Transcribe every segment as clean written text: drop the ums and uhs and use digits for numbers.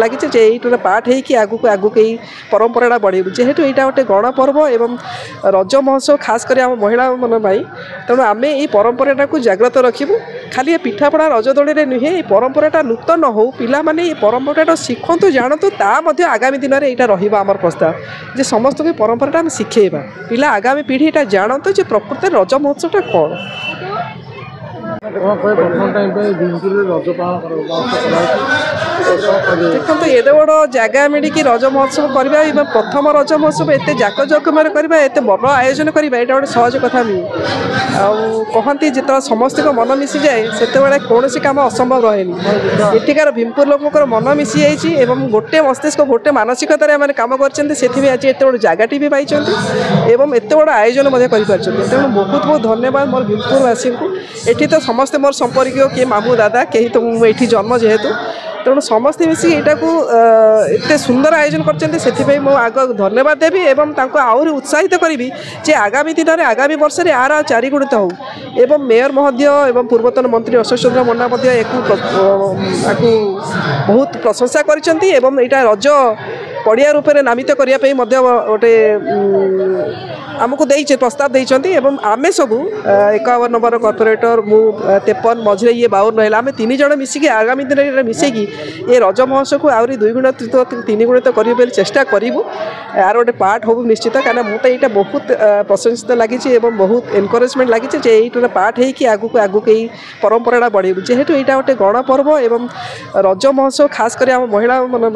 लगी ये पार्ट है आगू आगू कई परंपरा बढ़ेबू जेहेतु यहाँ गोटे गणपर्व एवं रज महोत्सव खास कर आम महिला मन तेणु आम ये परंपरा को जाग्रत रखू खाली पिठापड़ा रजदोली में नुहे ये परंपरा नूतन हो पिला माने ये परंपरा शिखतु जानतु आगामी दिन में यहाँ रम प्रस्ताव जे समस्त परंपरा आम शिखेबा पिला आगामी पीढ़ी यहाँ जानतु जे प्रकृत रज महोत्सवटा कौन देखो ये बड़ जगह मिली रज महोत्सव करवा प्रथम रज महोत्सव एत जाकजकम करवा एत बड़ आयोजन करवा यहाँ गोटे सहज कथा नुहे कहती जो समस्त मन मिसी जाए से कौन कम असंभव रहे एठिकार भीमपुर लोक मन मिसी जाइए गोटे मस्तिष्क गोटे मानसिकतार कम कर आज एत बड़ जगटी भी पाई एत बड़ आयोजन तेणु बहुत बहुत धन्यवाद मोर भीमपुरवासी को एठी तो समस्ते मोर संपर्क किए मामू दादा कहीं तो मुझे जन्म जेहेतु तेणु समस्ते मिसिक यहाँ को एत सुंदर आयोजन कर आग धन्यवाद देवी एवं आहरी उत्साहित करी जे आगामी दिन में आगामी वर्ष में यार चारिगुणित हो एवं मेयर महोदय एवं पूर्वतन मंत्री अशोक चंद्र मन्ना बहुत प्रशंसा कर रज पड़िया रूप में नामित करने गोटे आमको देइछे प्रस्ताव देइछन्ती एवं आमे सब 51 नंबर कॉर्पोरेटर मु 53 मझे ये 52 रहा आम 3 जन मिसिकी आगामी दिन में मिसेकी ये रज महोत्सव को आहरी 2 गुणित 3 गुणित करें चेष्टा करूँ यार गोटे पार्ट हो निश्चित कहीं मुझे यहाँ बहुत प्रशंसित लगी बहुत एनकरेजमेंट लगी ये पार्ट है आगू आगू कई परंपरा बढ़ेबू जेहेतु यहाँ गोटे गणपर्व एवं रज महोत्सव खास कर आम महिला मन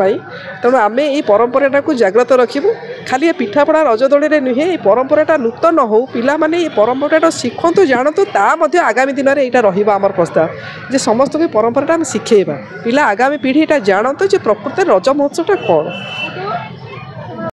तेणु आम ये परंपरा को जाग्रत रखू खाली पिठापड़ा रजदोली में नुहे ये परंपरा नूतन हो पिला माने ये परंपरा शिखतु जानतु आगामी दिन में यहाँ रम प्रस्ताव जे समस्त परंपरा आम शिखेबा पिला आगामी पीढ़ी यहाँ जानतु जे प्रकृत रज महोत्सवटा कौन।